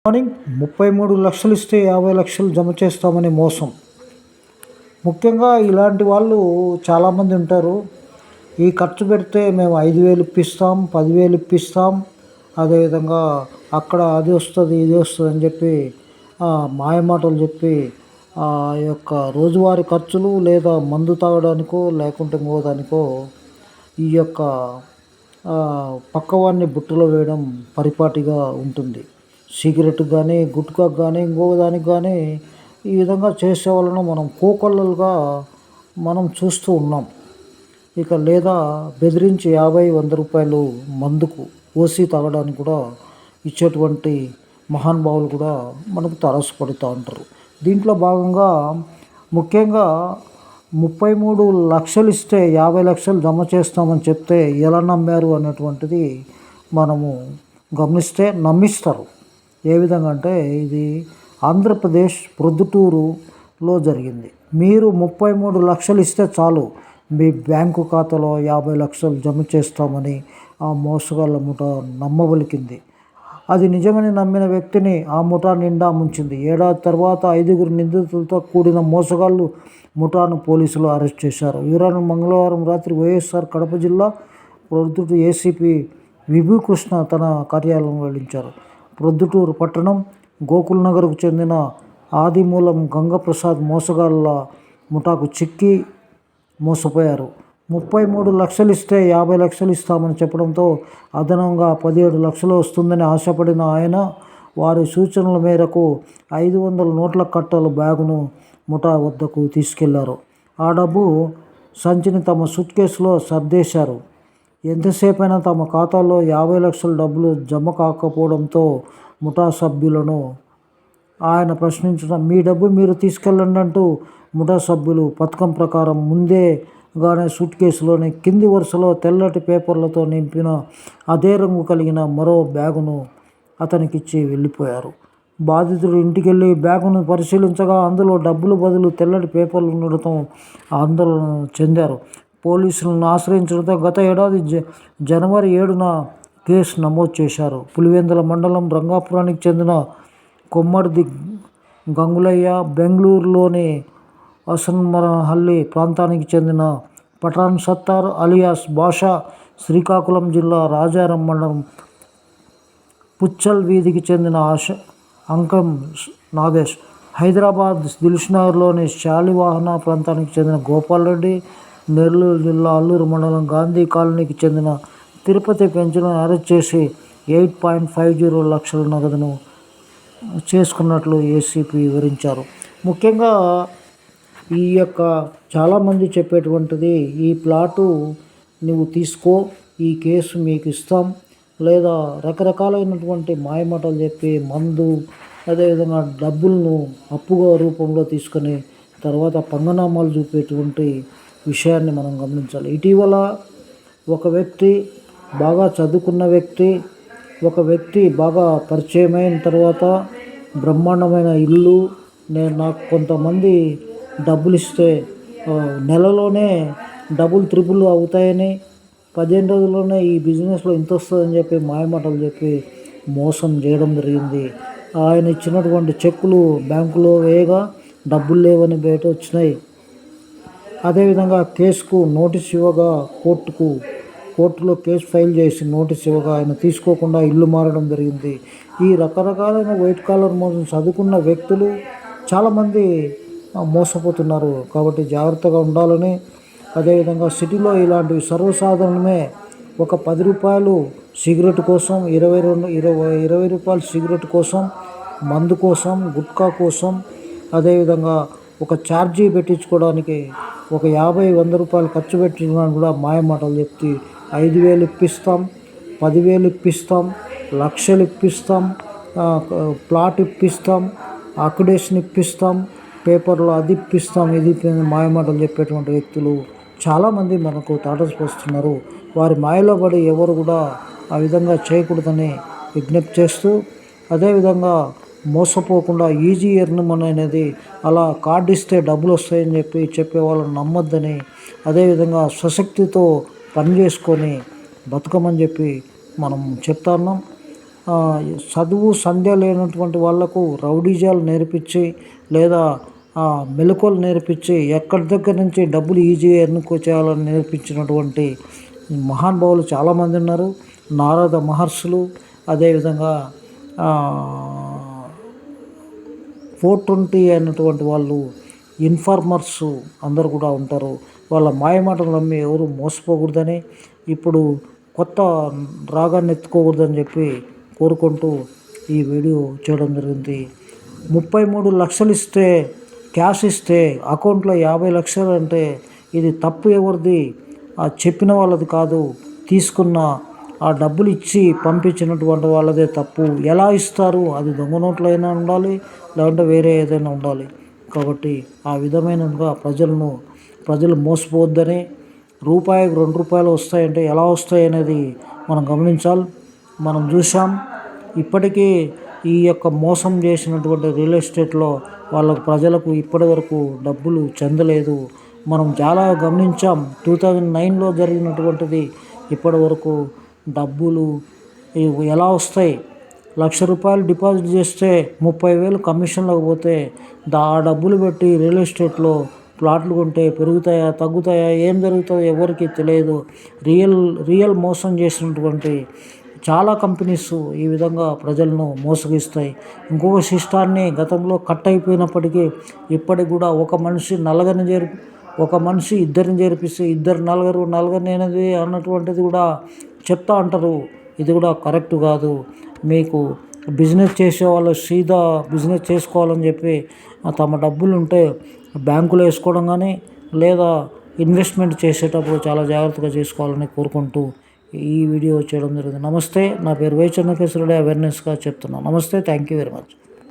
Morning 33 లక్షలు ఇస్తే 50 లక్షలు జమ చేస్తామని మోసం. ముఖ్యంగా ఇలాంటి వాళ్ళు చాలామంది ఉంటారు. ఈ ఖర్చు పెడితే మేము 5,000 ఇప్పిస్తాం, 10,000 ఇప్పిస్తాం, అదేవిధంగా అక్కడ అది వస్తుంది ఇది వస్తుంది అని చెప్పి మాయమాటలు చెప్పి ఆ యొక్క రోజువారీ ఖర్చులు లేదా మందు తాగడానికో లేకుంటే ఇంకోదానికో ఈ యొక్క పక్కవాడిని బుట్టలో వేయడం పరిపాటిగా ఉంటుంది. సిగరెట్కి కానీ గుట్కాకు కానీ ఇంకోదానికి కానీ ఈ విధంగా చేసే వాళ్ళను మనం కోకొల్లలుగా మనం చూస్తూ ఉన్నాం. ఇక లేదా బెదిరించి 50-100 రూపాయలు మందుకు ఓసి తాగడానికి కూడా ఇచ్చేటువంటి మహానుభావులు కూడా మనకు తారసపడుతూ ఉంటారు. దీంట్లో భాగంగా ముఖ్యంగా 33 లక్షలు ఇస్తే 50 లక్షలు జమ చేస్తామని చెప్తే ఎలా నమ్మారు అనేటువంటిది మనము గమనిస్తే నమ్మిస్తారు. ఏ విధంగా అంటే ఇది ఆంధ్రప్రదేశ్ ప్రొద్దుటూరులో జరిగింది. మీరు 33 లక్షలు ఇస్తే చాలు మీ బ్యాంకు ఖాతాలో 50 లక్షలు జమ చేస్తామని ఆ మోసగాళ్ళ ముఠ నమ్మబలికింది. అది నిజమని నమ్మిన వ్యక్తిని ఆ ముఠా నిండా ముంచింది. ఏడాది తర్వాత 5 నిందితులతో కూడిన మోసగాళ్ళు ముఠాను పోలీసులు అరెస్ట్ చేశారు. వీరాన్ని మంగళవారం రాత్రి వైఎస్ఆర్ కడప జిల్లా ప్రొద్దుటూరు ఏసీపీ విభూకృష్ణ తన కార్యాలయం వెల్లడించారు. ప్రొద్దుటూరు పట్టణం గోకుల్ నగర్కు చెందిన ఆదిమూలం గంగప్రసాద్ మోసగాళ్ళ ముఠాకు చిక్కి మోసపోయారు. 33 లక్షలు ఇస్తే 50 లక్షలు ఇస్తామని చెప్పడంతో అదనంగా 17 లక్షలు వస్తుందని ఆశపడిన ఆయన వారి సూచనల మేరకు 500 నోట్ల కట్టల బ్యాగును ముఠా వద్దకు తీసుకెళ్లారు. ఆ డబ్బు సంచిని తమ సూట్ కేసులో సర్దేశారు. ఎంతసేపైనా తమ ఖాతాలో 50 లక్షల డబ్బులు జమ కాకపోవడంతో ముఠా సభ్యులను ఆయన ప్రశ్నించడం, మీ డబ్బు మీరు తీసుకెళ్ళండి అంటూ ముఠా సభ్యులు పథకం ప్రకారం ముందేగానే సూట్ కేసులోని కింది వరుసలో తెల్లటి పేపర్లతో నింపిన అదే రంగు కలిగిన మరో బ్యాగును అతనికిచ్చి వెళ్ళిపోయారు. బాధితుడు ఇంటికెళ్ళి బ్యాగును పరిశీలించగా అందులో డబ్బులు బదులు తెల్లటి పేపర్లు ఉండడంతో ఆందోళన చెందారు. పోలీసులను ఆశ్రయించడంతో గత ఏడాది జనవరి 7న కేసు నమోదు చేశారు. పులివెందుల మండలం రంగాపురానికి చెందిన కొమ్మర్ది గంగులయ్య, బెంగళూరులోని అసన్మరహల్లి ప్రాంతానికి చెందిన పఠాన్ సత్తార్ అలియాస్ బాషా, శ్రీకాకుళం జిల్లా రాజారం మండలం పుచ్చల్ వీధికి చెందిన అంకం నాగేష్, హైదరాబాద్ దిల్సుఖ్నగర్లోని శాలివాహన ప్రాంతానికి చెందిన గోపాల్ రెడ్డి, నెల్లూరు జిల్లా అల్లూరు మండలం గాంధీ కాలనీకి చెందిన తిరుపతి పెంచులను అరెస్ట్ చేసి 8.50 లక్షల నగదును చేసుకున్నట్లు ఏసీపీ వివరించారు. ముఖ్యంగా ఈ యొక్క చాలామంది చెప్పేటువంటిది ఈ ప్లాటు నువ్వు తీసుకో, ఈ కేసు మీకు ఇస్తాం, లేదా రకరకాలైనటువంటి మాయమాటలు చెప్పి మందు అదేవిధంగా డబ్బులను అప్పుగా రూపంలో తీసుకొని తర్వాత పంగనామాలు చూపేటువంటి విషయాన్ని మనం గమనించాలి. ఇటీవల ఒక వ్యక్తి బాగా చదువుకున్న వ్యక్తి, ఒక వ్యక్తి బాగా పరిచయమైన తర్వాత బ్రహ్మాండమైన ఇల్లు, నాకు కొంతమంది డబ్బులు ఇస్తే నెలలోనే డబుల్ త్రిబుల్ అవుతాయని, 15 రోజుల్లోనే ఈ బిజినెస్లో ఇంత వస్తుందని చెప్పి మాయమాటలు చెప్పి మోసం చేయడం జరిగింది. ఆయన ఇచ్చినటువంటి చెక్కులు బ్యాంకులో వేయగా డబ్బులు లేవని బయట వచ్చినాయి. అదేవిధంగా కేసుకు నోటీస్ ఇవ్వగా కోర్టులో కేసు ఫైల్ చేసి నోటీస్ ఇవ్వగా ఆయన తీసుకోకుండా ఇల్లు మారడం జరిగింది. ఈ రకరకాలైన వైట్ కాలర్ మోసం చదువుకున్న వ్యక్తులు చాలామంది మోసపోతున్నారు. కాబట్టి జాగ్రత్తగా ఉండాలని, అదేవిధంగా సిటీలో ఇలాంటివి సర్వసాధారణమే. ఒక 10 రూపాయలు సిగరెట్ కోసం, 20 రూపాయలు సిగరెట్ కోసం, మందు కోసం, గుట్కా కోసం, అదేవిధంగా ఒక ఛార్జీ పెట్టించుకోవడానికి ఒక 50-100 రూపాయలు ఖర్చు పెట్టడానికి కూడా మాయమాటలు చెప్తే 5,000 ఇప్పిస్తాం, 10,000 ఇప్పిస్తాం, లక్షలు ఇప్పిస్తాం, ప్లాట్ ఇప్పిస్తాం, అక్యుడేషన్ ఇప్పిస్తాం, పేపర్లో అది ఇప్పిస్తాం, ఇది మాయమాటలు చెప్పేటువంటి వ్యక్తులు చాలామంది మనకు తాటసపరుస్తున్నారు. వారి మాయలో పడి ఎవరు కూడా ఆ విధంగా చేయకూడదని విజ్ఞప్తి చేస్తూ, అదేవిధంగా మోసపోకుండా ఈజీ ఎర్న్ మనీ అనేది అలా కార్డు ఇస్తే డబ్బులు వస్తాయని చెప్పే వాళ్ళని నమ్మొద్దని, అదేవిధంగా స్వశక్తితో పని చేసుకొని బతకమని చెప్పి మనం చెప్తా ఉన్నాం. చదువు సంధ్య లేనటువంటి వాళ్లకు రౌడీజాలు నేర్పించి లేదా మెలకువలు నేర్పించి ఎక్కడి దగ్గర నుంచి డబ్బులు ఈజీగా ఎన్నుకోచేయాలని నేర్పించినటువంటి మహానుభావులు చాలామంది ఉన్నారు. నారద మహర్షులు, అదేవిధంగా 420 అయినటువంటి వాళ్ళు, ఇన్ఫార్మర్స్ అందరు కూడా ఉంటారు. వాళ్ళ మాయమాటలు నమ్మి ఎవరు మోసపోకూడదని, ఇప్పుడు కొత్త రాగాన్ని ఎత్తుకోకూడదని చెప్పి కోరుకుంటూ ఈ వీడియో చేయడం జరిగింది. 33 లక్షలు ఇస్తే, క్యాష్ ఇస్తే అకౌంట్లో 50 లక్షలు అంటే ఇది తప్పు ఎవరిది? చెప్పిన వాళ్ళది కాదు, తీసుకున్న ఆ డబ్బులు ఇచ్చి పంపించినటువంటి వాళ్ళదే తప్పు. ఎలా ఇస్తారు? అది దొంగ నోట్లు అయినా ఉండాలి, లేదంటే వేరే ఏదైనా ఉండాలి. కాబట్టి ఆ విధమైనగా ప్రజలు మోసపోవద్దని, రూపాయికి 2 రూపాయలు వస్తాయంటే ఎలా వస్తాయి అనేది మనం గమనించాలి. మనం చూసాం ఇప్పటికీ ఈ యొక్క మోసం చేసినటువంటి రియల్ ఎస్టేట్లో ప్రజలకు ఇప్పటి వరకు డబ్బులు చెందలేదు. మనం చాలా గమనించాం. 2009లో జరిగినటువంటిది ఇప్పటి వరకు డబ్బులు ఎలా వస్తాయి? ₹1,00,000 డిపాజిట్ చేస్తే 30,000 కమిషన్లకు పోతే ఆ డబ్బులు పెట్టి రియల్ ఎస్టేట్లో ప్లాట్లు కొంటే పెరుగుతాయా, తగ్గుతాయా, ఏం జరుగుతుందో ఎవరికి తెలియదు. రియల్ మోసం చేసినటువంటి చాలా కంపెనీస్ ఈ విధంగా ప్రజలను మోసగిస్తాయి. ఇంకొక సిస్టాన్ని గతంలో కట్ అయిపోయినప్పటికీ ఇప్పటికి కూడా ఒక మనిషి ఇద్దరిని చేర్పిస్తే ఇద్దరు నలుగురిని అన్నటువంటిది కూడా చెప్తా అంటారు. ఇది కూడా కరెక్ట్ కాదు. మీకు బిజినెస్ చేసే వాళ్ళు సీదా బిజినెస్ చేసుకోవాలని చెప్పి తమ డబ్బులు ఉంటే బ్యాంకులో వేసుకోవడం కానీ, లేదా ఇన్వెస్ట్మెంట్ చేసేటప్పుడు చాలా జాగ్రత్తగా చేసుకోవాలని కోరుకుంటూ ఈ వీడియో చేయడం జరిగింది. నమస్తే, నా పేరు వై చెన్నకేశ్వరుడే, అవేర్నెస్గా చెప్తున్నాను. నమస్తే, థ్యాంక్ యూ వెరీ మచ్.